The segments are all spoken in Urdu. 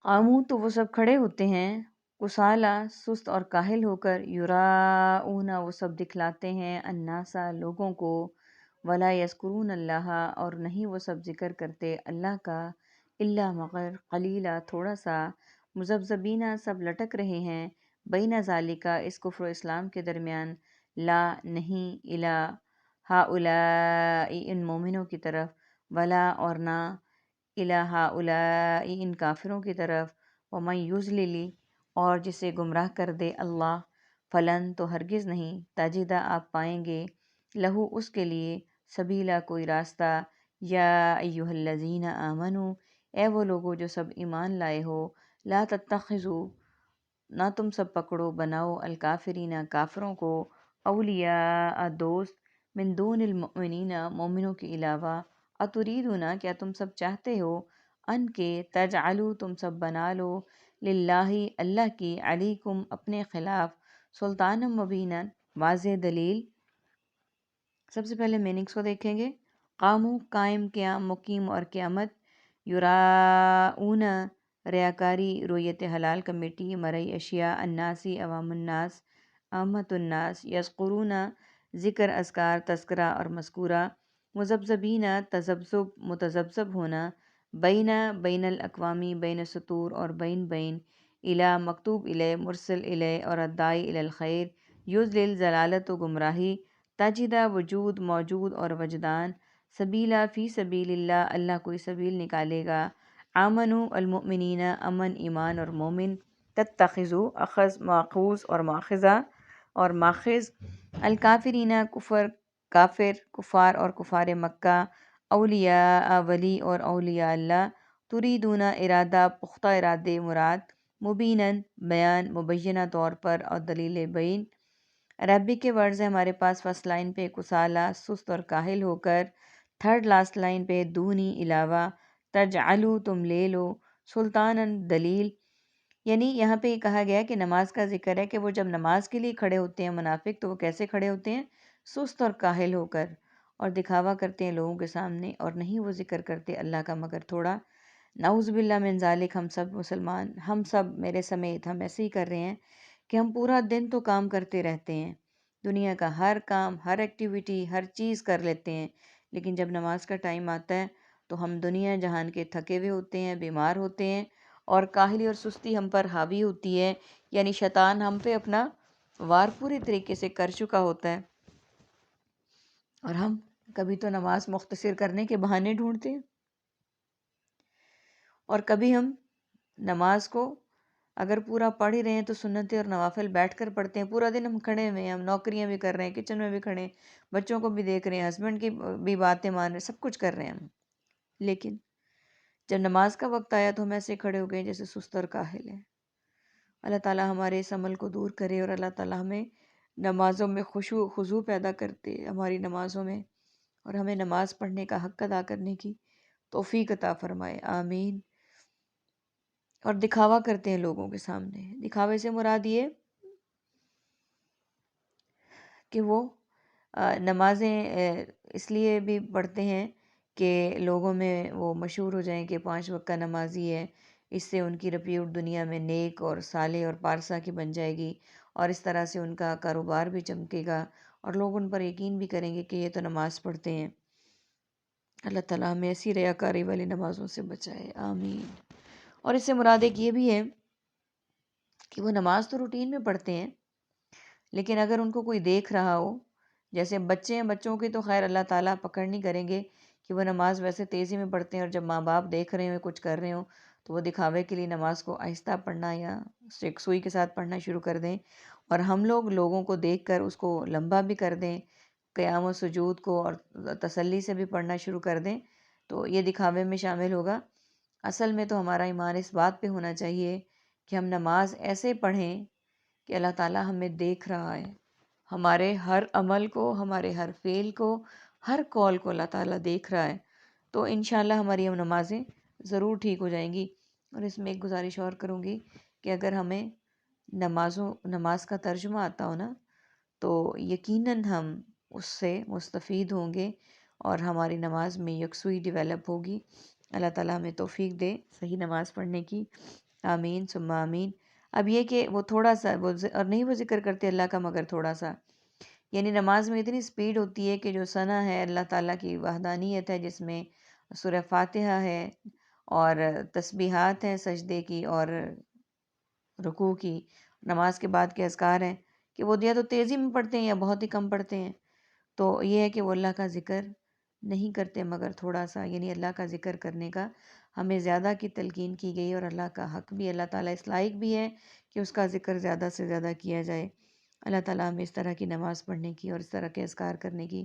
قاموا تو وہ سب کھڑے ہوتے ہیں، کسالہ سست اور کاہل ہو کر، یراؤن وہ سب دکھلاتے ہیں، الناسا لوگوں کو، ولا یذکرون اللہ اور نہیں وہ سب ذکر کرتے اللہ کا، الا مگر قلیلا تھوڑا سا، مذبذبین سب لٹک رہے ہیں، بین ذالکا اس کفر و اسلام کے درمیان، لا نہیں، الی ہؤلاء ان مومنوں کی طرف، ولا اور نہ، الی ہؤلاء ان کافروں کی طرف، ومن یضلل اور جسے گمراہ کر دے اللہ، فلن تو ہرگز نہیں، تجدہ آپ پائیں گے، لہو اس کے لیے، سبیلا کوئی راستہ، یا ایہا الذین آمنو اے وہ لوگو جو سب ایمان لائے ہو، لا تتخذوا نہ تم سب پکڑو بناؤ، الکافرین کافروں کو، اولیاء دوست، من دون المؤمنین مومنوں کے علاوہ، اتریدون کیا تم سب چاہتے ہو، ان کے تجعلوا تم سب بنا لو، للہ اللہ کی، علیکم اپنے خلاف، سلطان مبینا واضح دلیل۔ سب سے پہلے میننگس کو دیکھیں گے۔ قامو قائم قیام مقیم اور قیامت، یراؤن ریاکاری رویت حلال کمیٹی مرئی اشیاء، الناسی عوام الناس، عامت الناس، یذکرون ذکر اذکار تذکرہ اور مذکورہ، مذبذبین تذبذب متذبذب ہونا، بین بین الاقوامی بین سطور اور بین بین، الی مکتوب الی مرسل الی اور الداعی الی الخیر، یضلل ضلالت و گمراہی، تجدہ وجود موجود اور وجدان، سبیلا فی سبیل اللہ اللہ کوئی سبیل نکالے گا، آمنو المؤمنین امن ایمان اور مومن، تتخذو اخذ ماخوذ اور ماخذہ اور ماخذ، الکافرین کفر کافر کفار اور کفار مکہ، اولیاء ولی اور اولیاء اللہ، تریدون ارادہ پختہ ارادے مراد، مبیناً بیان مبینہ طور پر اور دلیل بین، عربی کے ورڈز ہیں ہمارے پاس، فرسٹ لائن پہ کسالہ سست اور کاہل ہو کر، تھرڈ لاسٹ لائن پہ دونی علاوہ، تجعلو تم لے لو، سلطاناً دلیل، یعنی یہاں پہ یہ کہا گیا کہ نماز کا ذکر ہے کہ وہ جب نماز کے لیے کھڑے ہوتے ہیں منافق تو وہ کیسے کھڑے ہوتے ہیں، سست اور کاہل ہو کر، اور دکھاوا کرتے ہیں لوگوں کے سامنے، اور نہیں وہ ذکر کرتے اللہ کا مگر تھوڑا، نعوذ باللہ من ذالک، ہم سب مسلمان، ہم سب میرے سمیت ہم ایسے ہی کر رہے ہیں کہ ہم پورا دن تو کام کرتے رہتے ہیں، دنیا کا ہر کام ہر ایکٹیویٹی ہر چیز کر لیتے ہیں، لیکن جب نماز کا ٹائم آتا ہے تو ہم دنیا جہان کے تھکے ہوئے ہوتے ہیں، بیمار ہوتے ہیں، اور کاہلی اور سستی ہم پر حاوی ہوتی ہے، یعنی شیطان ہم پہ اپنا وار پوری طریقے سے کر چکا ہوتا ہے، اور ہم کبھی تو نماز مختصر کرنے کے بہانے ڈھونڈتے ہیں، اور کبھی ہم نماز کو اگر پورا پڑھ ہی رہے ہیں تو سنتیں اور نوافل بیٹھ کر پڑھتے ہیں، پورا دن ہم کھڑے ہوئے ہیں، ہم نوکریاں بھی کر رہے ہیں، کچن میں بھی کھڑے ہیں، بچوں کو بھی دیکھ رہے ہیں، ہسبینڈ کی بھی باتیں مان رہے ہیں، سب کچھ کر رہے ہیں ہم، لیکن جب نماز کا وقت آیا تو ہم ایسے کھڑے ہو گئے جیسے سست اور کاہل ہیں۔ اللہ تعالیٰ ہمارے اس عمل کو دور کرے، اور اللہ تعالیٰ ہمیں نمازوں میں خشوع خضوع پیدا کرتے ہماری نمازوں میں، اور ہمیں نماز پڑھنے کا حق ادا کرنے کی توفیق عطا فرمائے، آمین۔ اور دکھاوا کرتے ہیں لوگوں کے سامنے، دکھاوے سے مراد یہ کہ وہ نمازیں اس لیے بھی پڑھتے ہیں کہ لوگوں میں وہ مشہور ہو جائیں کہ 5 وقت کا نمازی ہے، اس سے ان کی ریپیوٹ دنیا میں نیک اور صالح اور پارسا کی بن جائے گی، اور اس طرح سے ان کا کاروبار بھی چمکے گا، اور لوگ ان پر یقین بھی کریں گے کہ یہ تو نماز پڑھتے ہیں۔ اللہ تعالیٰ ہمیں ایسی ریاکاری والی نمازوں سے بچائے، آمین۔ اور اس سے مراد ایک یہ بھی ہے کہ وہ نماز تو روٹین میں پڑھتے ہیں، لیکن اگر ان کو کوئی دیکھ رہا ہو، جیسے بچے ہیں، بچوں کی تو خیر اللہ تعالیٰ پکڑ نہیں کریں گے کہ وہ نماز ویسے تیزی میں پڑھتے ہیں، اور جب ماں باپ دیکھ رہے ہوں کچھ کر رہے ہوں تو وہ دکھاوے کے لیے نماز کو آہستہ پڑھنا یا یکسوئی کے ساتھ پڑھنا شروع کر دیں، اور ہم لوگ لوگوں کو دیکھ کر اس کو لمبا بھی کر دیں، قیام و سجود کو اور تسلی سے بھی پڑھنا شروع کر دیں، تو یہ دکھاوے میں شامل ہوگا۔ اصل میں تو ہمارا ایمان اس بات پہ ہونا چاہیے کہ ہم نماز ایسے پڑھیں کہ اللہ تعالیٰ ہمیں دیکھ رہا ہے، ہمارے ہر عمل کو، ہمارے ہر فعل کو، ہر کال کو اللہ تعالیٰ دیکھ رہا ہے، تو انشاءاللہ ہماری ہم نمازیں ضرور ٹھیک ہو جائیں گی۔ اور اس میں ایک گزارش اور کروں گی کہ اگر ہمیں نماز کا ترجمہ آتا ہو نا تو یقیناً ہم اس سے مستفید ہوں گے، اور ہماری نماز میں یکسوئی ڈیولپ ہوگی۔ اللہ تعالیٰ ہمیں توفیق دے صحیح نماز پڑھنے کی، آمین ثم آمین۔ اب یہ کہ وہ تھوڑا سا اور نہیں وہ ذکر کرتے اللہ کا مگر تھوڑا سا، یعنی نماز میں اتنی سپیڈ ہوتی ہے کہ جو ثنا ہے اللہ تعالیٰ کی وحدانیت ہے، جس میں سورہ فاتحہ ہے اور تسبیحات ہیں سجدے کی اور رکوع کی، نماز کے بعد کے اذکار ہیں، کہ وہ یا تو تیزی میں پڑھتے ہیں یا بہت ہی کم پڑھتے ہیں۔ تو یہ ہے کہ وہ اللہ کا ذکر نہیں کرتے مگر تھوڑا سا، یعنی اللہ کا ذکر کرنے کا ہمیں زیادہ کی تلقین کی گئی، اور اللہ کا حق بھی، اللہ تعالیٰ اس لائق بھی ہے کہ اس کا ذکر زیادہ سے زیادہ کیا جائے۔ اللہ تعالیٰ ہمیں اس طرح کی نماز پڑھنے کی اور اس طرح کے اذکار کرنے کی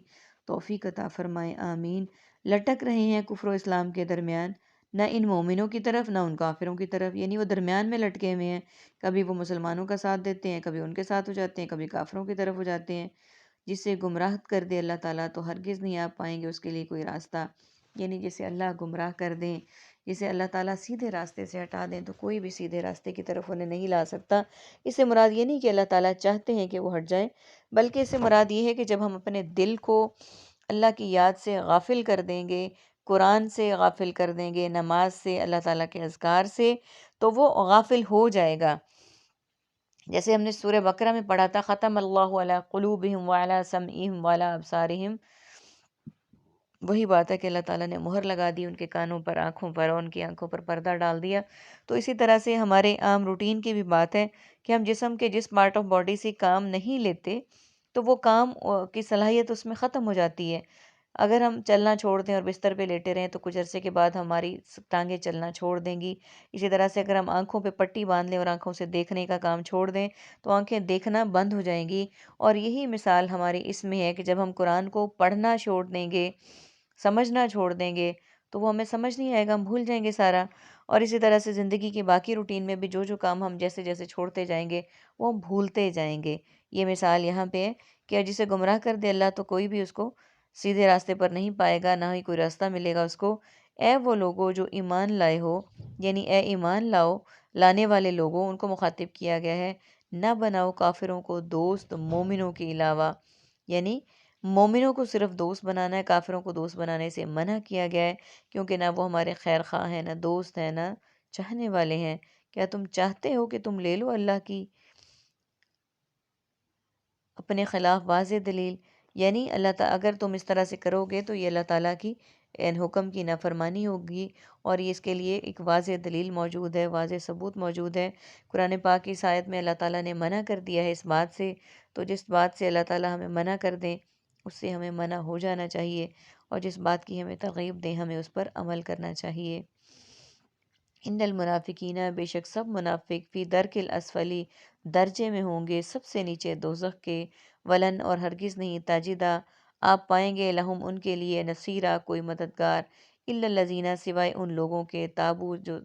توفیق عطا فرمائے، آمین۔ لٹک رہے ہیں کفر و اسلام کے درمیان، نہ ان مومنوں کی طرف نہ ان کافروں کی طرف، یعنی وہ درمیان میں لٹکے ہوئے ہیں، کبھی وہ مسلمانوں کا ساتھ دیتے ہیں، کبھی ان کے ساتھ ہو جاتے ہیں، کبھی کافروں کی طرف ہو جاتے ہیں۔ جسے گمراہ کر دے اللہ تعالیٰ تو ہرگز نہیں آپ پائیں گے اس کے لیے کوئی راستہ، یعنی جسے اللہ گمراہ کر دیں، جسے اللہ تعالیٰ سیدھے راستے سے ہٹا دیں تو کوئی بھی سیدھے راستے کی طرف انہیں نہیں لا سکتا۔ اس سے مراد یہ نہیں کہ اللہ تعالیٰ چاہتے ہیں کہ وہ ہٹ جائیں، بلکہ اس سے مراد یہ ہے کہ جب ہم اپنے دل کو اللہ کی یاد سے غافل کر دیں گے، قرآن سے غافل کر دیں گے، نماز سے، اللہ تعالیٰ کے اذکار سے، تو وہ غافل ہو جائے گا۔ جیسے ہم نے سورہ بقرہ میں پڑھا تھا، ختم اللہ علی قلوبہم وعلی سمعہم وعلی ابصارہم، وہی بات ہے کہ اللہ تعالیٰ نے مہر لگا دی ان کے کانوں پر، آنکھوں پر، اور ان کی آنکھوں پر پردہ ڈال دیا۔ تو اسی طرح سے ہمارے عام روٹین کی بھی بات ہے کہ ہم جسم کے جس پارٹ آف باڈی سے کام نہیں لیتے تو وہ کام کی صلاحیت اس میں ختم ہو جاتی ہے۔ اگر ہم چلنا چھوڑ دیں اور بستر پہ لیٹے رہیں تو کچھ عرصے کے بعد ہماری ٹانگیں چلنا چھوڑ دیں گی۔ اسی طرح سے اگر ہم آنکھوں پہ پٹی باندھ لیں اور آنکھوں سے دیکھنے کا کام چھوڑ دیں تو آنکھیں دیکھنا بند ہو جائیں گی۔ اور یہی مثال ہماری اس میں ہے کہ جب ہم قرآن کو پڑھنا چھوڑ دیں گے، سمجھنا چھوڑ دیں گے، تو وہ ہمیں سمجھ نہیں آئے گا، ہم بھول جائیں گے سارا۔ اور اسی طرح سے زندگی کی باقی روٹین میں بھی جو جو کام ہم جیسے جیسے چھوڑتے جائیں گے وہ ہم بھولتے جائیں گے۔ یہ مثال یہاں پہ ہے کہ جسے گمراہ کر دے اللہ تو کوئی بھی اس کو سیدھے راستے پر نہیں پائے گا، نہ ہی کوئی راستہ ملے گا اس کو۔ اے وہ لوگوں جو ایمان لائے ہو، یعنی اے ایمان لانے والے لوگوں، ان کو مخاطب کیا گیا ہے، نہ بناؤ کافروں کو دوست مومنوں کے علاوہ، یعنی مومنوں کو صرف دوست بنانا ہے، کافروں کو دوست بنانے سے منع کیا گیا ہے، کیونکہ نہ وہ ہمارے خیر خواہ ہیں، نہ دوست ہیں، نہ چاہنے والے ہیں۔ کیا تم چاہتے ہو کہ تم لے لو اللہ کی اپنے خلاف واضح دلیل؟ یعنی اللہ تعالیٰ اگر تم اس طرح سے کرو گے تو یہ اللہ تعالیٰ کی ان حکم کی نافرمانی ہوگی، اور یہ اس کے لیے ایک واضح دلیل موجود ہے، واضح ثبوت موجود ہے۔ قرآن پاک کی اس آیت میں اللہ تعالیٰ نے منع کر دیا ہے اس بات سے، تو جس بات سے اللہ تعالیٰ ہمیں منع کر دیں اس سے ہمیں منع ہو جانا چاہیے، اور جس بات کی ہمیں ترغیب دیں ہمیں اس پر عمل کرنا چاہیے۔ ان المنافقین، بے شک سب منافق، فی درک الاسفلی، درجے میں ہوں گے سب سے نیچے دوزخ کے، ولن اور ہرگز نہیں، تاجدہ آپ پائیں گے، لہم ان کے لیے، نصیرہ کوئی مددگار، الا الذین سوائے ان لوگوں کے، تابو جو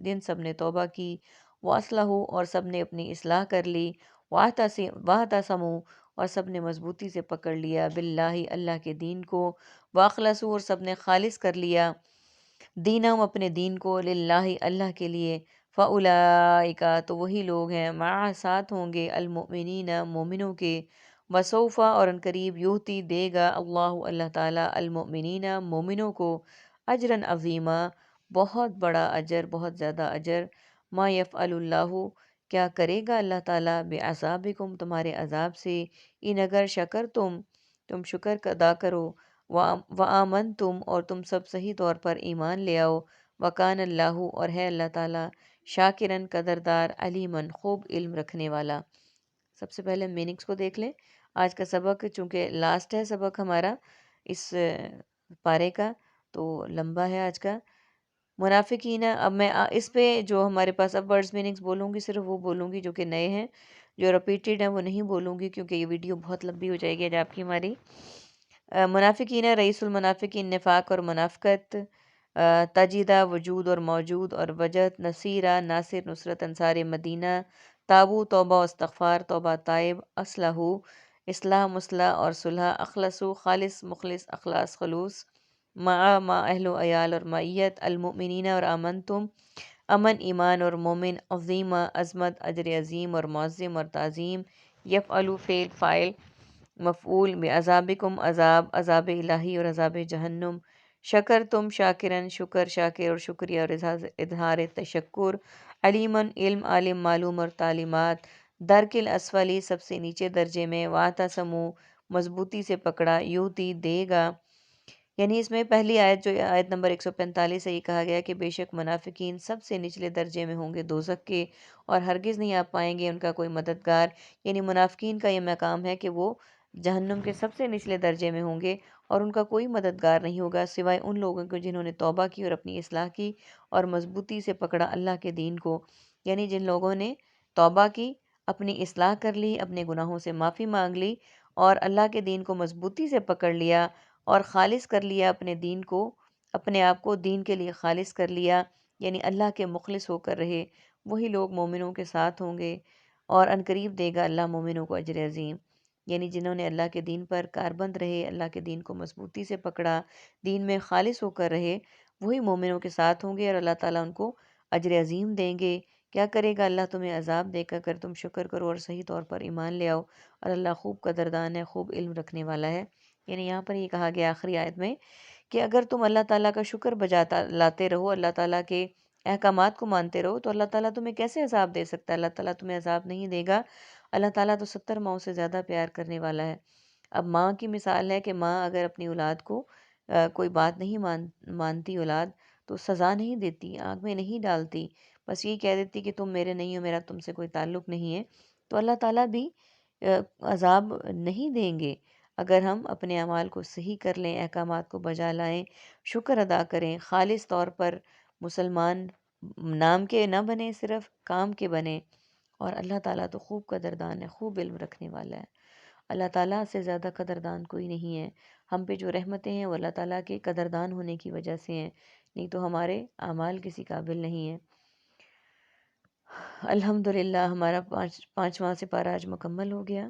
جن سب نے توبہ کی، واصلحوا اور سب نے اپنی اصلاح کر لی، واعتصموا اور سب نے مضبوطی سے پکڑ لیا، باللہ اللہ کے دین کو، واخلصوا اور سب نے خالص کر لیا دینہم اپنے دین کو، للہ اللہ کے لیے، فاولئک تو وہی لوگ ہیں، مع ساتھ ہوں گے، المؤمنین مومنوں کے، وسوف اور ان قریب، یوتی دے گا، اللہ تعالیٰ، المؤمنین مومنوں کو، اجرا عظیما بہت بڑا اجر، بہت زیادہ اجر، ما یفعل اللہ کیا کرے گا اللہ تعالیٰ، بعذابکم تمہارے عذاب سے، ان اگر شکر تم شکر ادا کرو، وآمنتم اور تم سب صحیح طور پر ایمان لے آؤ، وکان اللہ اور ہے اللہ تعالیٰ، شاکرن قدردار، علیمن خوب علم رکھنے والا۔ سب سے پہلے میننگس کو دیکھ لیں۔ آج کا سبق چونکہ لاسٹ ہے سبق ہمارا اس پارے کا، تو لمبا ہے آج کا۔ منافقین، اب میں اس پہ جو ہمارے پاس اب ورڈز میننگس بولوں گی، صرف وہ بولوں گی جو کہ نئے ہیں، جو ریپیٹیڈ ہیں وہ نہیں بولوں گی کیونکہ یہ ویڈیو بہت لمبی ہو جائے گی آج آپ کی ہماری۔ منافقین، رئیس المنافقین نفاق اور منافقت، تجیدہ وجود اور موجود، اور وجد نصیرہ ناصر نصرت انصار مدینہ، تابو توبہ و استغفار توبہ تائب، اصلحو اصلاح مصلح اور صلح، اخلصو خالص مخلص اخلاص خلوص، ما اہل و عیال اور معیت، المؤمنین اور آمنتم امن ایمان اور مومن، عظیمہ عظمت اجر عظیم اور معظم اور تعظیم، یفعلو فعل فاعل، مفعول، بعذابکم عذاب الہی اور عذاب جہنم، شکر تم شاکرن شکر شاکر اور شکریہ اور اظہار تشکر، علیمن علم، عالم معلوم اور تعلیمات، درکل اسفلی سب سے نیچے درجے میں، واعتصمو مضبوطی سے پکڑا، یوتی دے گا. یعنی اس میں پہلی آیت جو آیت نمبر 145 سے یہ کہا گیا کہ بے شک منافقین سب سے نچلے درجے میں ہوں گے دوزخ کے، اور ہرگز نہیں آ پائیں گے ان کا کوئی مددگار. یعنی منافقین کا یہ مقام ہے کہ وہ جہنم کے سب سے نچلے درجے میں ہوں گے اور ان کا کوئی مددگار نہیں ہوگا سوائے ان لوگوں کو جنہوں نے توبہ کی اور اپنی اصلاح کی اور مضبوطی سے پکڑا اللہ کے دین کو. یعنی جن لوگوں نے توبہ کی، اپنی اصلاح کر لی، اپنے گناہوں سے معافی مانگ لی اور اللہ کے دین کو مضبوطی سے پکڑ لیا اور خالص کر لیا اپنے دین کو، اپنے آپ کو دین کے لیے خالص کر لیا، یعنی اللہ کے مخلص ہو کر رہے، وہی لوگ مومنوں کے ساتھ ہوں گے اور عنقریب دے گا اللہ مومنوں کو اجر عظیم. یعنی جنہوں نے اللہ کے دین پر کاربند رہے، اللہ کے دین کو مضبوطی سے پکڑا، دین میں خالص ہو کر رہے، وہی مومنوں کے ساتھ ہوں گے اور اللہ تعالیٰ ان کو اجر عظیم دیں گے. کیا کرے گا اللہ تمہیں عذاب دے کر، اگر تم شکر کرو اور صحیح طور پر ایمان لے آؤ، اور اللہ خوب قدردان ہے، خوب علم رکھنے والا ہے. یعنی یہاں پر یہ کہا گیا آخری آیت میں کہ اگر تم اللہ تعالیٰ کا شکر بجاتا لاتے رہو، اللہ تعالیٰ کے احکامات کو مانتے رہو، تو اللہ تعالیٰ تمہیں کیسے عذاب دے سکتا ہے؟ اللہ تعالیٰ تمہیں عذاب نہیں دے گا. اللہ تعالیٰ تو 70 ماؤں سے زیادہ پیار کرنے والا ہے. اب ماں کی مثال ہے کہ ماں اگر اپنی اولاد کو کوئی بات نہیں مانتی اولاد، تو سزا نہیں دیتی، آنکھ میں نہیں ڈالتی، بس یہی کہہ دیتی کہ تم میرے نہیں ہو، میرا تم سے کوئی تعلق نہیں ہے. تو اللہ تعالیٰ بھی عذاب نہیں دیں گے اگر ہم اپنے اعمال کو صحیح کر لیں، احکامات کو بجا لائیں، شکر ادا کریں، خالص طور پر مسلمان نام کے نہ بنیں، صرف کام کے بنیں. اور اللہ تعالیٰ تو خوب قدردان ہے، خوب علم رکھنے والا ہے. اللہ تعالیٰ سے زیادہ قدردان کوئی نہیں ہے. ہم پہ جو رحمتیں ہیں وہ اللہ تعالیٰ کے قدردان ہونے کی وجہ سے ہیں، نہیں تو ہمارے اعمال کسی قابل نہیں ہیں. الحمدللہ ہمارا پانچواں سپارہ آج مکمل ہو گیا.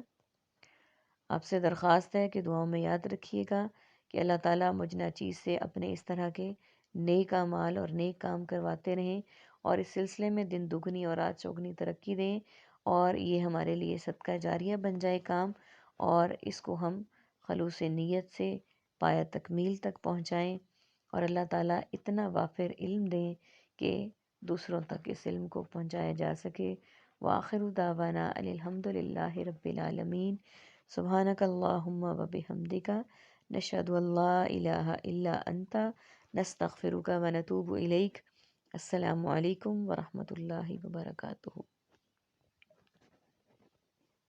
آپ سے درخواست ہے کہ دعاؤں میں یاد رکھیے گا کہ اللہ تعالیٰ مجھ ناچیز سے اپنے اس طرح کے نیک اعمال اور نیک کام کرواتے رہیں اور اس سلسلے میں دن دگنی اور رات چوگنی ترقی دیں، اور یہ ہمارے لیے صدقہ جاریہ بن جائے کام، اور اس کو ہم خلوص نیت سے پایہ تکمیل تک پہنچائیں، اور اللہ تعالیٰ اتنا وافر علم دیں کہ دوسروں تک اس علم کو پہنچایا جا سکے. وآخر دعوانا ان الحمد للہ رب العالمین. سبحانک اللہم و بحمدک، نشہد ان لا الہ الا انت، نستغفرک و نتوب الیک. السلام علیکم ورحمۃ اللہ وبرکاتہ.